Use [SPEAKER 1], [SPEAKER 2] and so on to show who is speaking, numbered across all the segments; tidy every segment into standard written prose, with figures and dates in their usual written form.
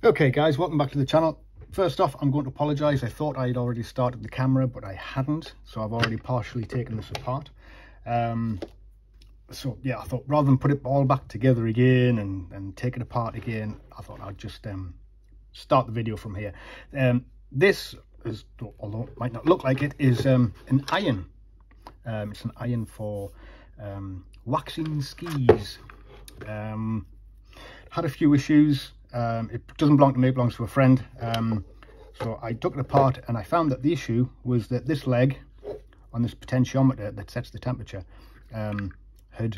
[SPEAKER 1] Okay guys, welcome back to the channel. First off, I'm going to apologise. I thought I had already started the camera, but I hadn't, so I've already partially taken this apart. So yeah, I thought rather than put it all back together again and take it apart again, I thought I'd just start the video from here. This is, although it might not look like it, is an iron. It's an iron for waxing skis. Had a few issues. It doesn't belong to me, it belongs to a friend. So I took it apart and I found that the issue was that this leg on this potentiometer that sets the temperature had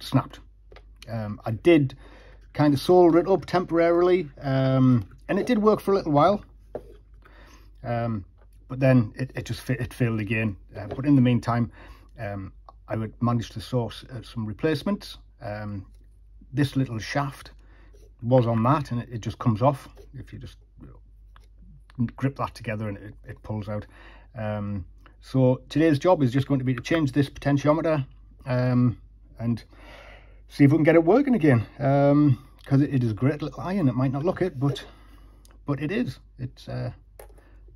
[SPEAKER 1] snapped. I did kind of solder it up temporarily, and it did work for a little while, but then it failed again. But in the meantime, I would manage to source some replacements. This little shaft was on that, and it just comes off if you just grip that together, and it pulls out. So today's job is just going to be to change this potentiometer and see if we can get it working again, because it is a great little iron. It might not look it, but it is. It's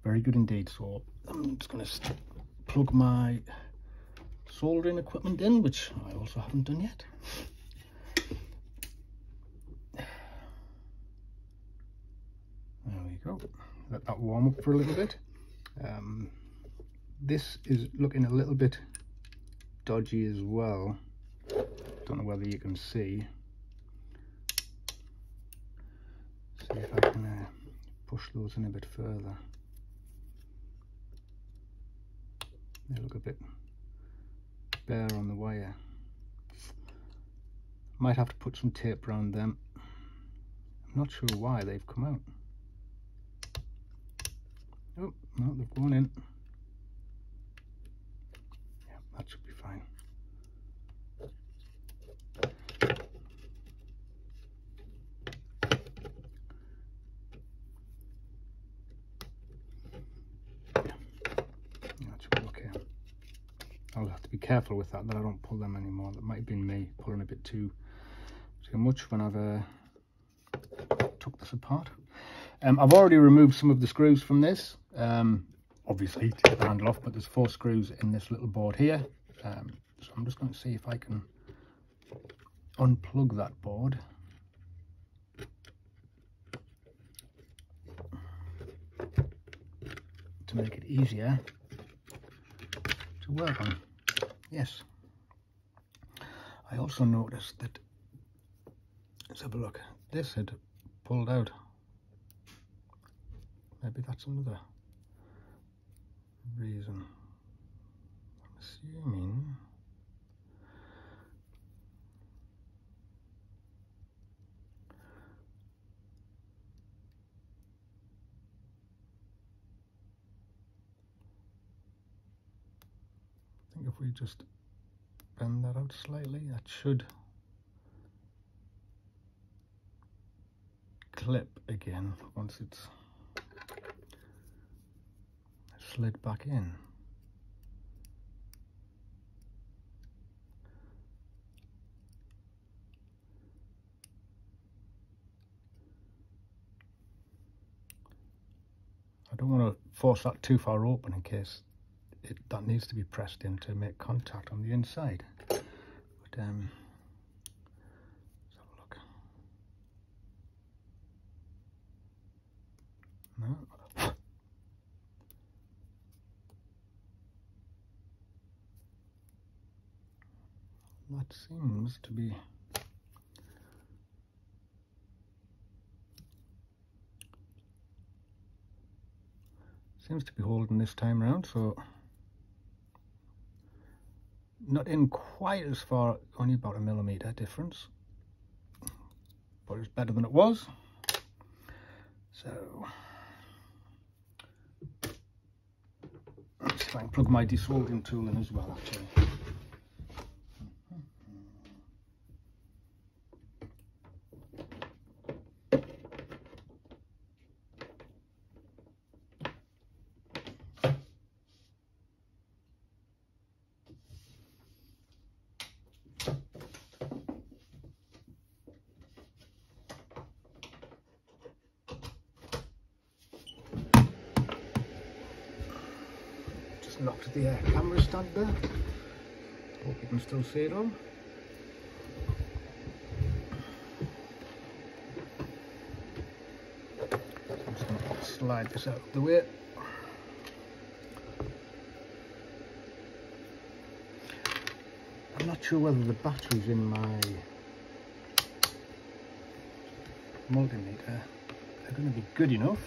[SPEAKER 1] very good indeed. So I'm just going to plug my soldering equipment in, which I also haven't done yet. There we go. Let that warm up for a little bit. This is looking a little bit dodgy as well. Don't know whether you can see. See if I can push those in a bit further. They look a bit bare on the wire. Might have to put some tape around them. I'm not sure why they've come out. Oh, no, they've gone in. Yeah, that should be fine. Yeah, that should be okay. I'll have to be careful with that I don't pull them anymore. That might have been me pulling a bit too much when I've took this apart. I've already removed some of the screws from this, obviously to get the handle off, but there's 4 screws in this little board here. So I'm just going to see if I can unplug that board. To make it easier to work on. Yes. I also noticed that, let's have a look, this had pulled out. Maybe that's another reason. I'm assuming I think if we just bend that out slightly, that should clip again once it's slid back in. I don't want to force that too far open in case that needs to be pressed in to make contact on the inside. But let's have a look. No. That seems to be holding this time around, so not in quite as far, only about 1 millimeter difference, but it's better than it was. So let's try and plug my desoldering tool in as well, actually. knocked the camera stand there. Hope you can still see it all. I'm just going to slide this out of the way. I'm not sure whether the batteries in my multimeter are going to be good enough.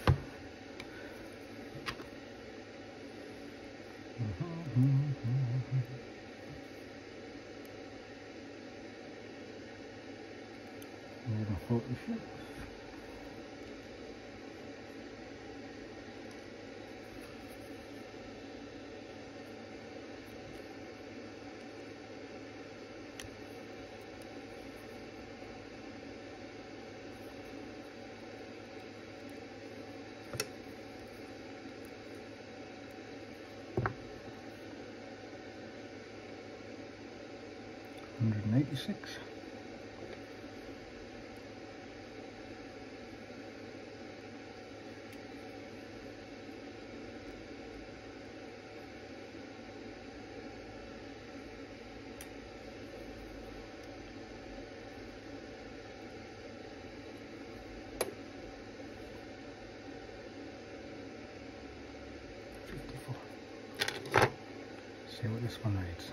[SPEAKER 1] Focus. $186. See what this one reads.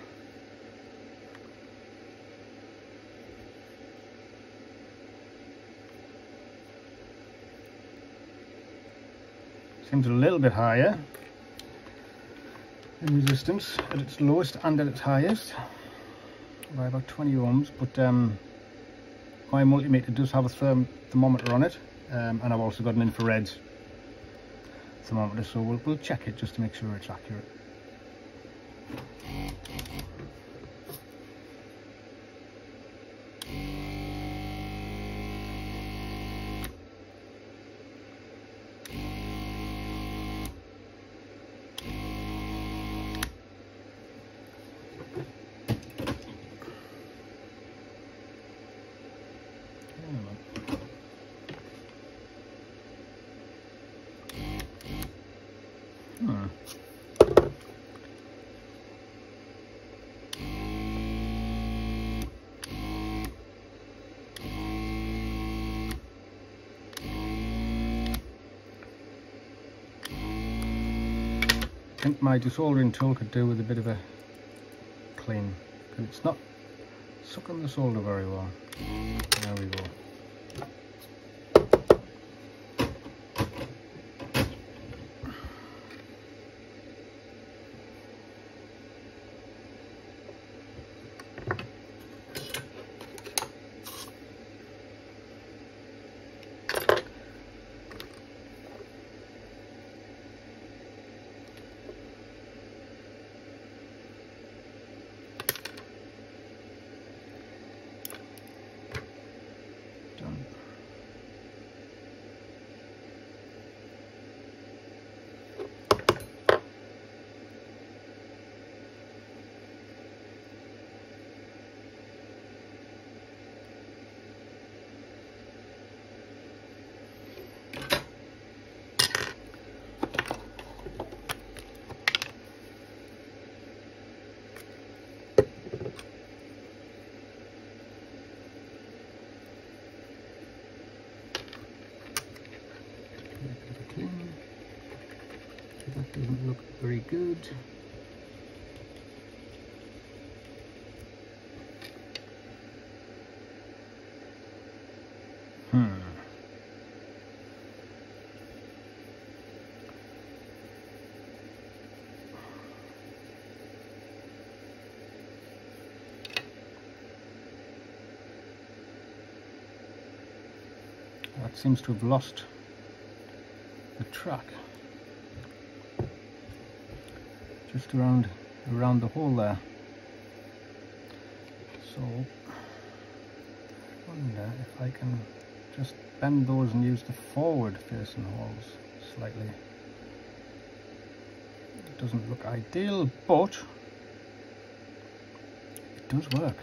[SPEAKER 1] Seems a little bit higher in resistance at its lowest and at its highest by about 20 ohms, but my multimeter does have a thermometer on it, and I've also got an infrared thermometer, so we'll check it just to make sure it's accurate. I think my desoldering tool could do with a bit of a clean, because it's not sucking the solder very well. There we go. That doesn't look very good. That seems to have lost the track. Just around the hole there. So I wonder if I can just bend those and use the forward facing holes slightly. It doesn't look ideal, but it does work.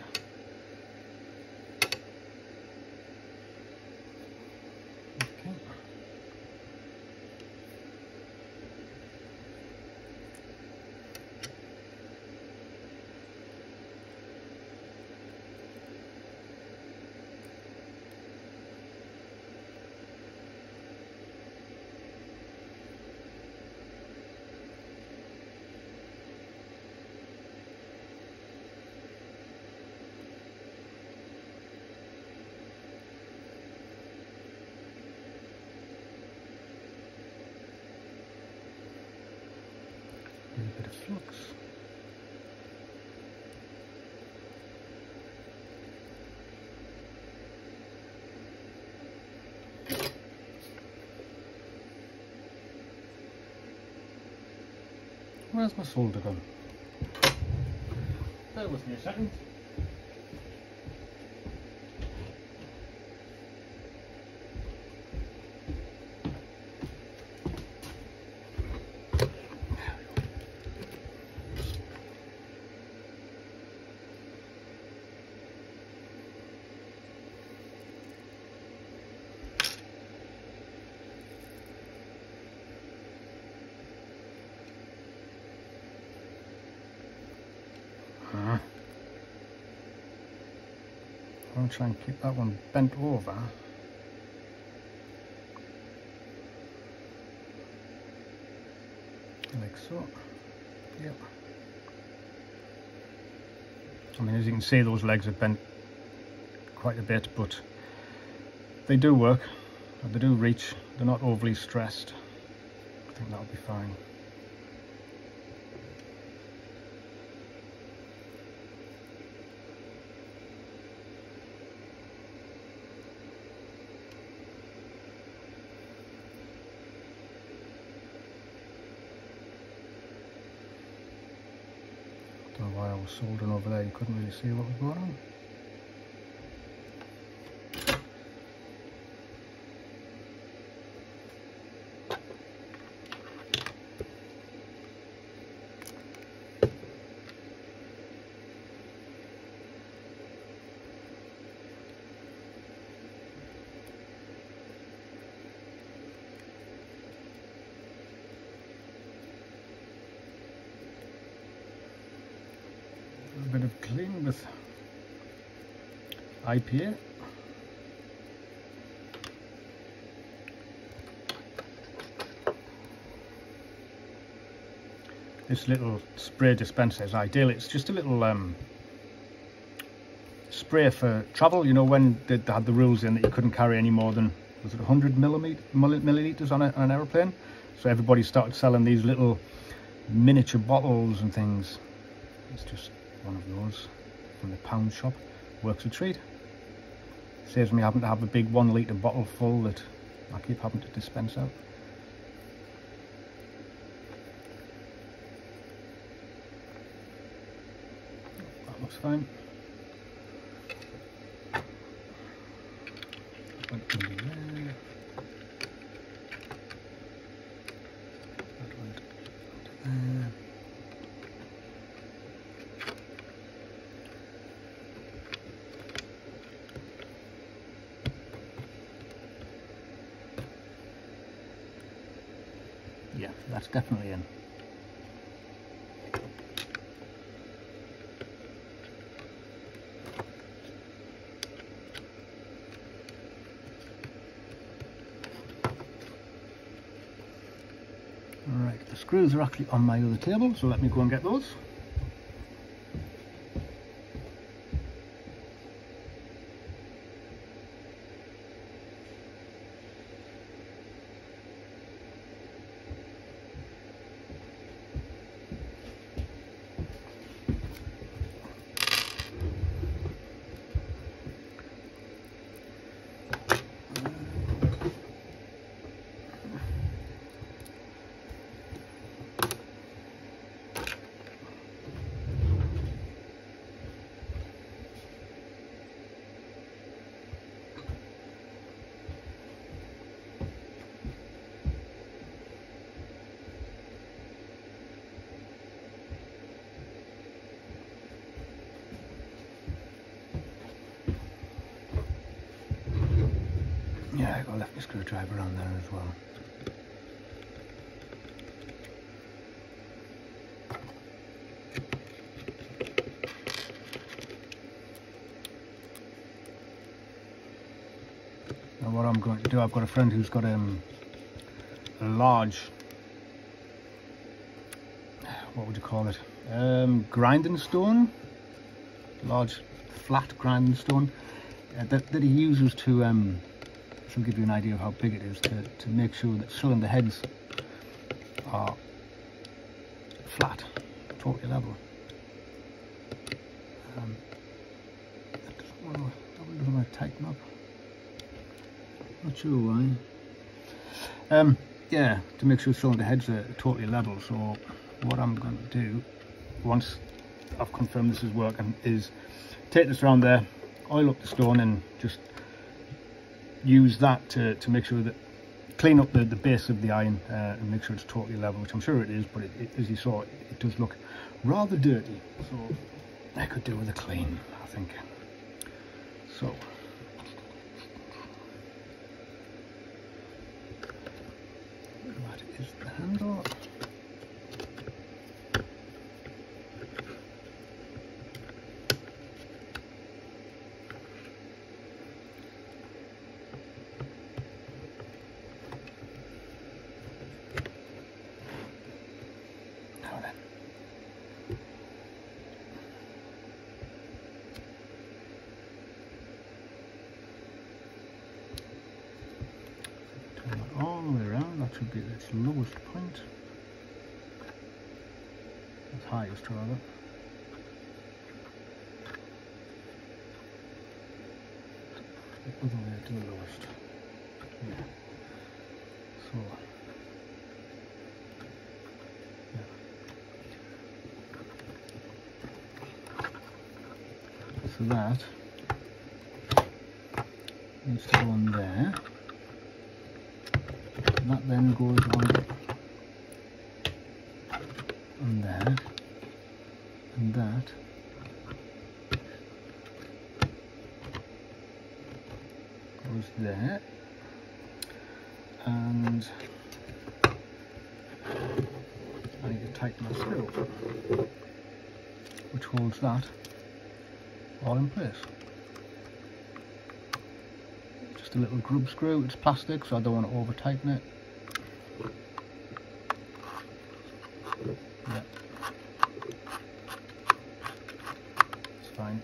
[SPEAKER 1] looks. Where's my solder gun? Bear with me a second. I'll try and keep that one bent over. Like so. Yep. I mean, as you can see, those legs are bent quite a bit, but they do work. They do reach. They're not overly stressed. I think that'll be fine. I don't know why I was soldering over there, you couldn't really see what was going on. A bit of clean with IPA. This little spray dispenser is ideal. It's just a little spray for travel. You know, when they had the rules in that you couldn't carry any more than, was it 100 milliliters on an aeroplane? So everybody started selling these little miniature bottles and things. It's just one of those from the pound shop. Works a treat. Saves me having to have a big 1 litre bottle full that I keep having to dispense out. That looks fine. Went under there. That went under there. Yeah, that's definitely in. Alright, the screws are actually on my other table, so let me go and get those. Yeah, I left my screwdriver on there as well. Now what I'm going to do, I've got a friend who's got a large, what would you call it, grinding stone, large flat grinding stone that he uses to this will give you an idea of how big it is, to make sure that cylinder heads are flat. totally level. That one doesn't want to tighten up. Not sure why. Yeah, to make sure cylinder heads are totally level. So what I'm going to do, once I've confirmed this is working, is take this around there, oil up the stone, and just use that to make sure that, clean up the base of the iron and make sure it's totally level, which I'm sure it is, but as you saw, it does look rather dirty, so I could do with a clean, I think. So that is the handle. All the way around, that should be its lowest point. Its highest, rather. The other way to the lowest. Yeah. So. Yeah. So that needs to go on there. That then goes on there, and that goes there, and I need to tighten the screw, which holds that all in place. Just a little grub screw. It's plastic, so I don't want to over tighten it. Yeah, it's fine.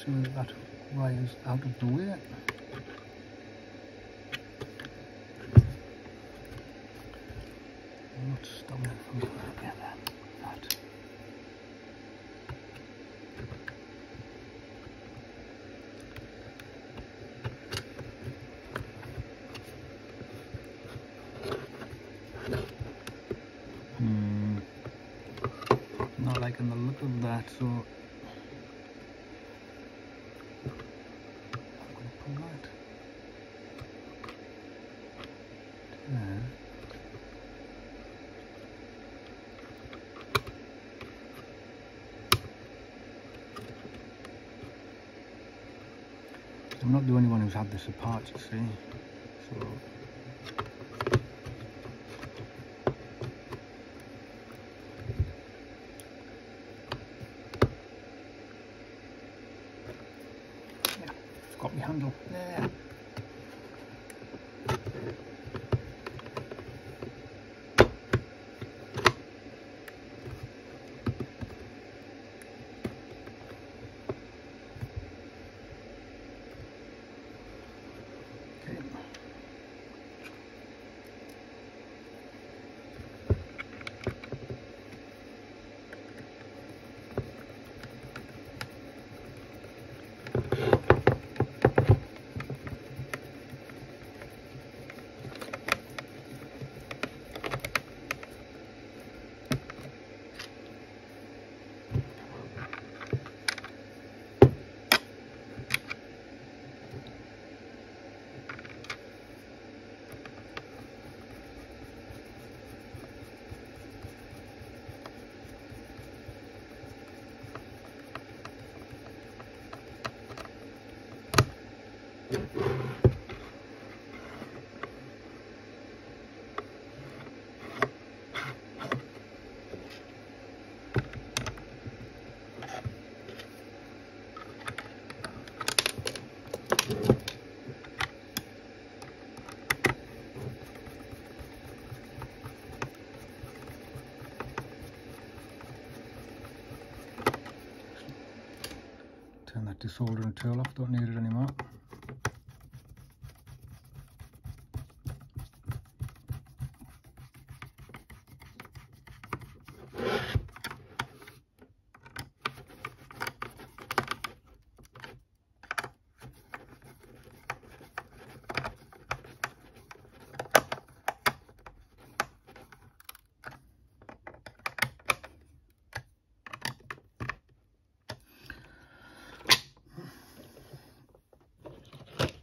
[SPEAKER 1] So that wire's out of the way. What's stopping it from going again then? That. Not liking the look of that, so I'm not the only one who's had this apart, you see. So yeah, I've got my handle there. that desoldering tool off, don't need it anymore.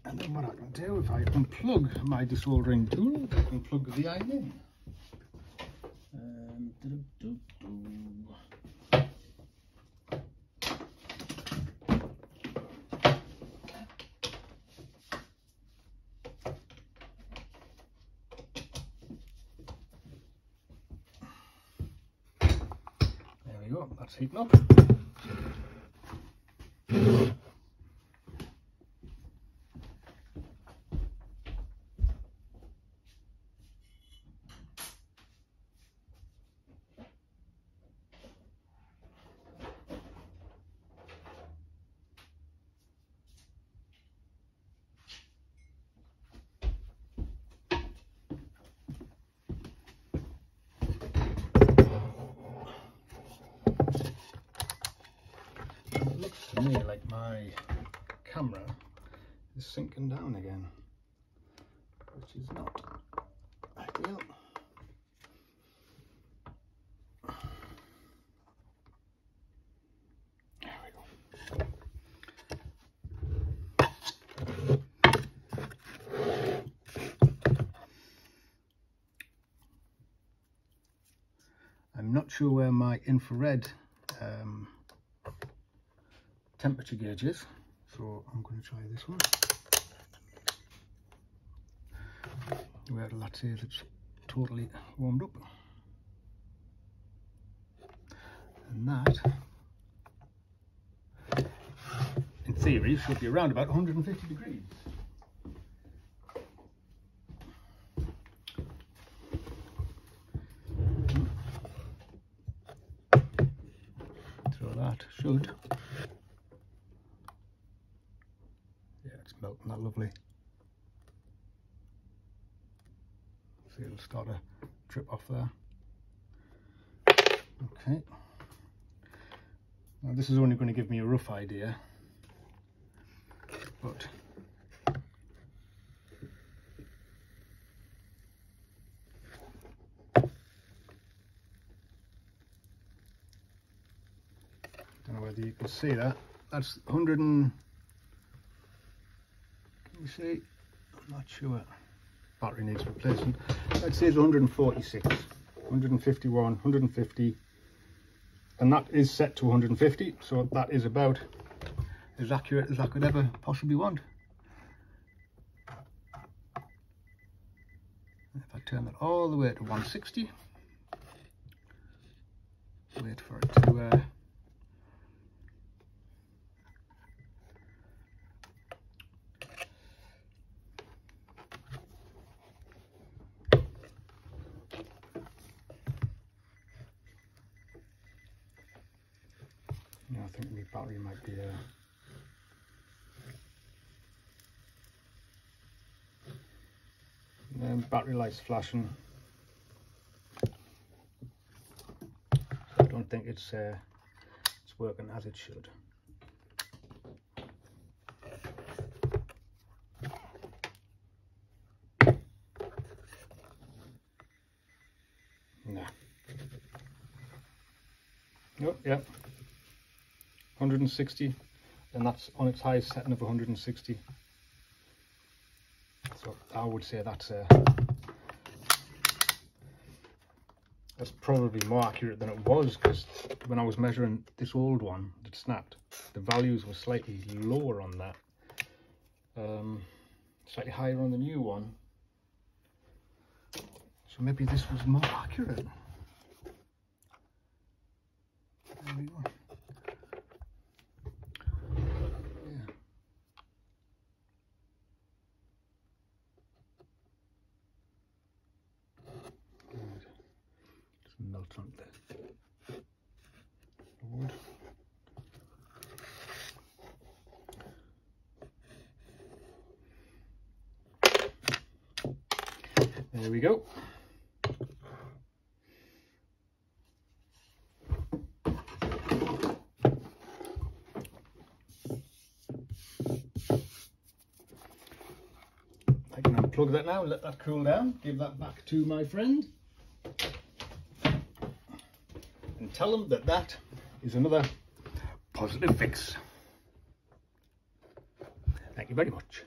[SPEAKER 1] And then what I can do, if I unplug my desoldering tool, I can plug the iron in. There we go, that's heating up. It looks to me like my camera is sinking down again, which is not ideal. There we go. I'm not sure where my infrared temperature gauge is, so I'm going to try this one. Where that says it's totally warmed up, and that in theory should be around about 150 degrees. So that should, yeah, it's melting that lovely. See, it'll start to drip off there. Okay. Now this is only going to give me a rough idea, but don't know whether you can see that. That's 100 and, can you see? I'm not sure. Battery needs replacing. I'd say it's 146, 151, 150, and that is set to 150, so that is about as accurate as I could ever possibly want. If I turn that all the way to 160, wait for it to yeah, I think my battery might be battery light's flashing. I don't think it's working as it should. Nah. Oh, yeah. 160, and that's on its highest setting of 160. So I would say that's probably more accurate than it was, because when I was measuring this old one that snapped, the values were slightly lower on that, slightly higher on the new one. So maybe this was more accurate. There we go. Melt on the wood. There we go. I can unplug that now and let that cool down. Give that back to my friend and tell them that that is another positive fix. Thank you very much.